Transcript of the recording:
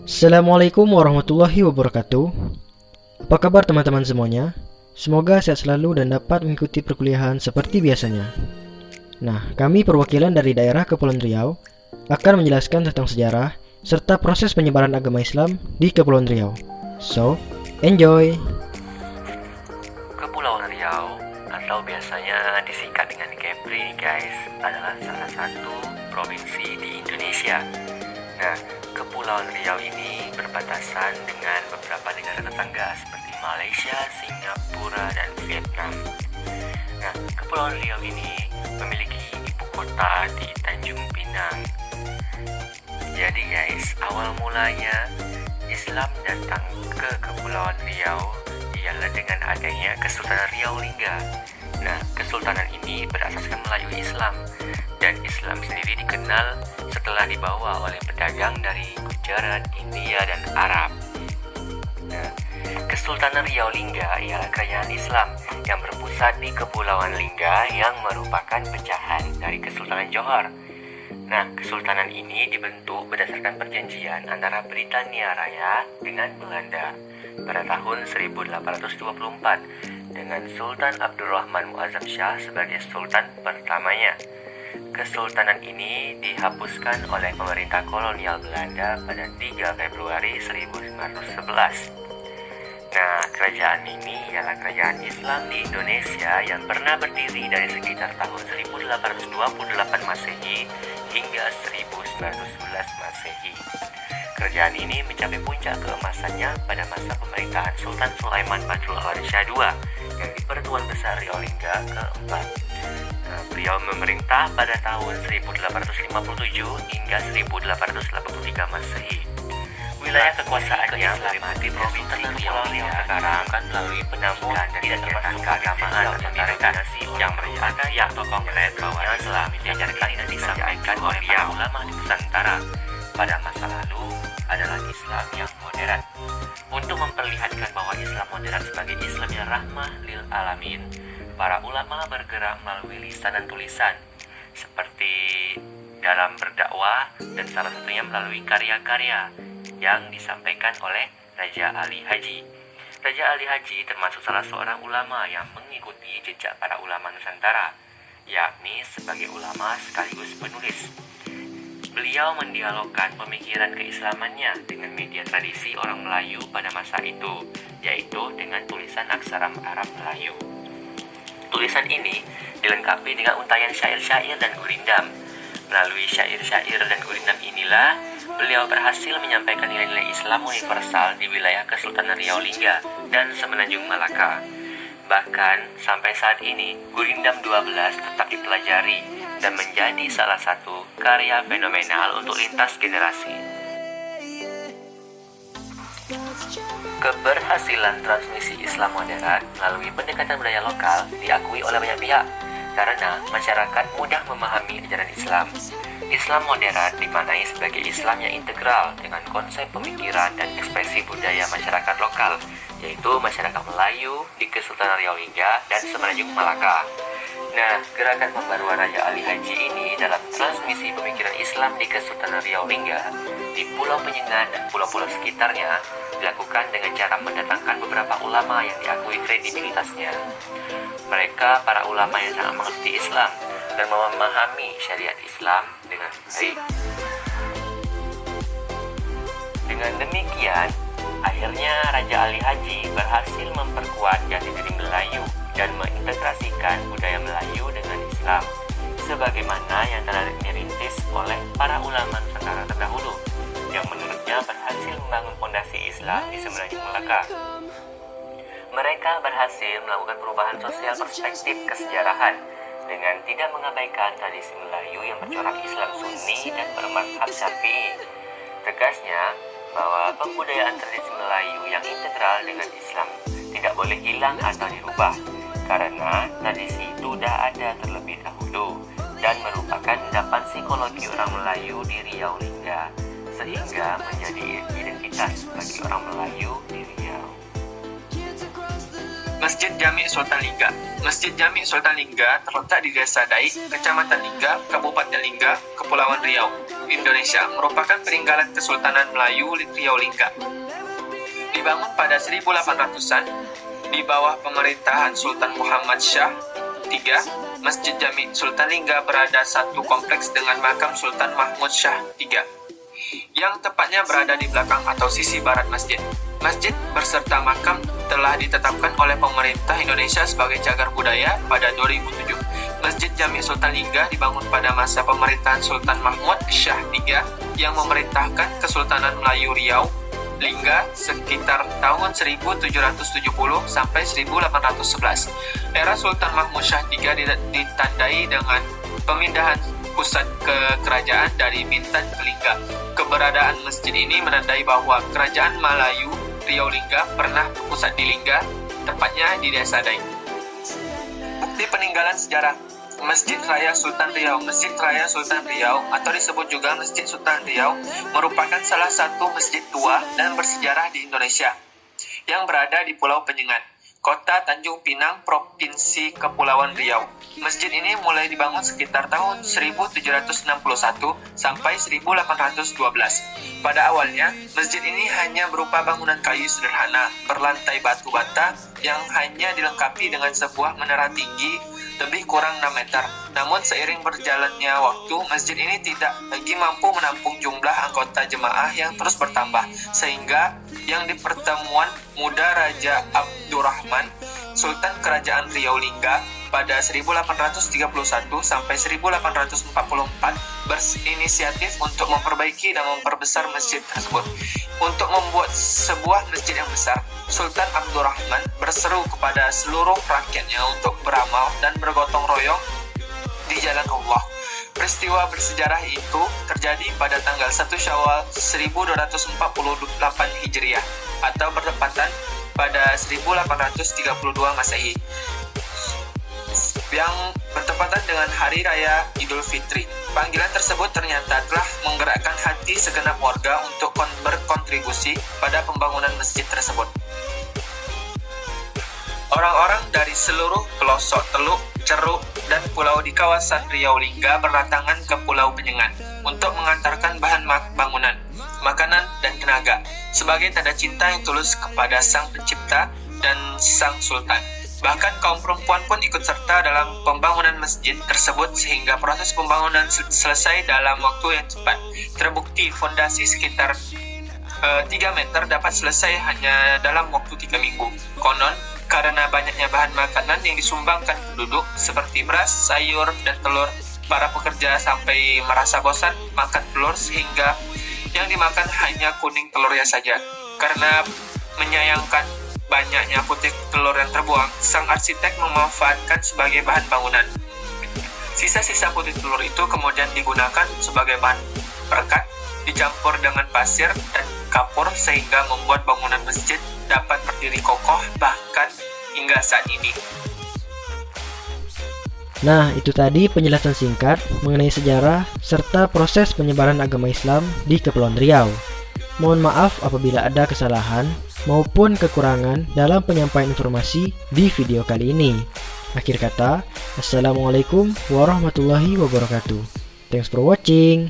Assalamualaikum warahmatullahi wabarakatuh. Apa kabar teman-teman semuanya? Semoga sehat selalu dan dapat mengikuti perkuliahan seperti biasanya. Nah, kami perwakilan dari daerah Kepulauan Riau akan menjelaskan tentang sejarah serta proses penyebaran agama Islam di Kepulauan Riau. So, enjoy! Kepulauan Riau atau biasanya disingkat dengan Kepri guys adalah salah satu provinsi di Indonesia. Nah, Kepulauan Riau ini berbatasan dengan beberapa negara tetangga seperti Malaysia, Singapura, dan Vietnam. Nah, Kepulauan Riau ini memiliki ibu kota di Tanjung Pinang. Jadi guys, awal mulanya Islam datang ke Kepulauan Riau ialah dengan adanya Kesultanan Riau Lingga. Nah, kesultanan ini berasaskan Melayu Islam, dan Islam sendiri dikenal setelah dibawa oleh pedagang dari Gujarat, India, dan Arab. Nah, Kesultanan Riau Lingga ialah kerajaan Islam yang berpusat di Kepulauan Lingga yang merupakan pecahan dari Kesultanan Johor. Nah, kesultanan ini dibentuk berdasarkan perjanjian antara Britania Raya dengan Belanda pada tahun 1824 dengan Sultan Abdurrahman Muazzam Shah sebagai sultan pertamanya. Kesultanan ini dihapuskan oleh pemerintah kolonial Belanda pada 3 Februari 1911. Nah, kerajaan ini ialah kerajaan Islam di Indonesia yang pernah berdiri dari sekitar tahun 1828 Masehi hingga 1911 Masehi. Kerajaan ini mencapai puncak keemasannya pada masa pemerintahan Sultan Sulaiman Badrul Awan Shah II yang di Pertuan Besar Riau Lingga keempat. Nah, beliau memerintah pada tahun 1857 hingga 1883 Masehi. Wilayah kekuasaannya meliputi provinsi Kepulauan Riau sekarang kan melalui penampungan dan tidak termasuk keagamaan atau mereka yang merupakan atau konkret bahwa Islam diajarkan dan disampaikan oleh para ulama di Nusantara pada masa lalu adalah Islam yang modern. Untuk memperlihatkan bahwa Islam modern sebagai Islam yang rahmah lil alamin, para ulama bergerak melalui lisan dan tulisan seperti dalam berdakwah dan salah satunya melalui karya-karya yang disampaikan oleh Raja Ali Haji. Raja Ali Haji termasuk salah seorang ulama yang mengikuti jejak para ulama Nusantara, yakni sebagai ulama sekaligus penulis. Beliau mendialogkan pemikiran keislamannya dengan media tradisi orang Melayu pada masa itu, yaitu dengan tulisan aksara Arab Melayu. Tulisan ini dilengkapi dengan untayan syair-syair dan gurindam. Melalui syair-syair dan gurindam inilah beliau berhasil menyampaikan nilai-nilai Islam universal di wilayah Kesultanan Riau Lingga dan Semenanjung Malaka. Bahkan sampai saat ini, Gurindam 12 tetap dipelajari dan menjadi salah satu karya fenomenal untuk lintas generasi. Keberhasilan transmisi Islam modern melalui pendekatan budaya lokal diakui oleh banyak pihak karena masyarakat mudah memahami ajaran Islam. Islam modern dimaknai sebagai Islam yang integral dengan konsep pemikiran dan ekspresi budaya masyarakat lokal, yaitu masyarakat Melayu di Kesultanan Riau Lingga dan Semenanjung Malaka. Nah, gerakan pembaruan Raja Ali Haji ini dalam transmisi pemikiran Islam di Kesultanan Riau Lingga di Pulau Penyengat dan pulau-pulau sekitarnya dilakukan dengan cara mendatangkan beberapa ulama yang diakui kredibilitasnya. Mereka para ulama yang sangat mengerti Islam dan memahami syariat Islam dengan baik. Dengan demikian, akhirnya Raja Ali Haji berhasil memperkuat jati diri Melayu dan mengintegrasikan budaya Melayu dengan Islam, sebagaimana yang telah dirintis oleh para ulama Nusantara terdahulu, yang menurutnya berhasil membangun fondasi Islam di Semenanjung Malaka. Mereka berhasil melakukan perubahan sosial perspektif kesejarahan dengan tidak mengabaikan tradisi Melayu yang bercorak Islam Sunni dan bermadzhab Syafi'i. Tegasnya bahwa pembudayaan tradisi Melayu yang integral dengan Islam tidak boleh hilang atau dirubah, karena tradisi itu sudah ada terlebih dahulu dan merupakan endapan psikologi orang Melayu di Riau Lingga, sehingga menjadi identitas bagi orang Melayu di Riau. Masjid Jami' Sultan Lingga. Masjid Jami' Sultan Lingga terletak di Desa Daik, Kecamatan Lingga, Kabupaten Lingga, Kepulauan Riau. Indonesia merupakan peninggalan Kesultanan Melayu Riau Lingga. Dibangun pada 1800-an di bawah pemerintahan Sultan Muhammad Shah III, Masjid Jami Sultan Lingga berada satu kompleks dengan makam Sultan Mahmud Shah III, yang tepatnya berada di belakang atau sisi barat masjid. Masjid berserta makam telah ditetapkan oleh pemerintah Indonesia sebagai cagar budaya pada 2007. Masjid Jami Sultan Lingga dibangun pada masa pemerintahan Sultan Mahmud Shah III yang memerintahkan Kesultanan Melayu Riau Lingga sekitar tahun 1770 sampai 1811. Era Sultan Mahmud Shah III ditandai dengan pemindahan pusat kerajaan dari Bintan ke Lingga. Keberadaan masjid ini menandai bahwa Kerajaan Melayu Riau Lingga pernah berpusat di Lingga, tepatnya di Desa Daeng. Bukti peninggalan sejarah Masjid Raya Sultan Riau. Masjid Raya Sultan Riau atau disebut juga Masjid Sultan Riau merupakan salah satu masjid tua dan bersejarah di Indonesia yang berada di Pulau Penyengat, Kota Tanjung Pinang, Provinsi Kepulauan Riau. Masjid ini mulai dibangun sekitar tahun 1761 sampai 1812. Pada awalnya, masjid ini hanya berupa bangunan kayu sederhana berlantai batu bata yang hanya dilengkapi dengan sebuah menara tinggi lebih kurang 6 meter. Namun seiring berjalannya waktu, masjid ini tidak lagi mampu menampung jumlah anggota jemaah yang terus bertambah, sehingga yang di pertemuan muda Raja Abdurrahman, Sultan Kerajaan Riau Lingga pada 1831 sampai 1844 berinisiatif untuk memperbaiki dan memperbesar masjid tersebut. Untuk membuat sebuah masjid yang besar, Sultan Abdurrahman berseru kepada seluruh rakyatnya untuk beramal dan bergotong royong di jalan Allah. Peristiwa bersejarah itu terjadi pada tanggal 1 Syawal 1248 Hijriah atau bertepatan pada 1832 Masehi, yang bertepatan dengan Hari Raya Idul Fitri. Panggilan tersebut ternyata telah menggerakkan hati segenap warga untuk berkontribusi pada pembangunan masjid tersebut. Orang-orang dari seluruh pelosok Teluk, Ceruk, dan pulau di kawasan Riau Lingga berdatangan ke Pulau Penyengat untuk mengantarkan bahan bangunan, makanan, dan tenaga sebagai tanda cinta yang tulus kepada Sang Pencipta dan Sang Sultan. Bahkan kaum perempuan pun ikut serta dalam pembangunan masjid tersebut sehingga proses pembangunan selesai dalam waktu yang cepat. Terbukti fondasi sekitar 3 meter dapat selesai hanya dalam waktu 3 minggu. Konon, karena banyaknya bahan makanan yang disumbangkan penduduk seperti beras, sayur, dan telur, para pekerja sampai merasa bosan makan telur sehingga yang dimakan hanya kuning telurnya saja. Karena menyayangkan banyaknya putih telur yang terbuang, sang arsitek memanfaatkan sebagai bahan bangunan. Sisa-sisa putih telur itu kemudian digunakan sebagai bahan perekat, dicampur dengan pasir dan kapur sehingga membuat bangunan masjid dapat berdiri kokoh bahkan hingga saat ini. Nah, itu tadi penjelasan singkat mengenai sejarah serta proses penyebaran agama Islam di Kepulauan Riau. Mohon maaf apabila ada kesalahan maupun kekurangan dalam penyampaian informasi di video kali ini. Akhir kata, Assalamualaikum warahmatullahi wabarakatuh. Thanks for watching.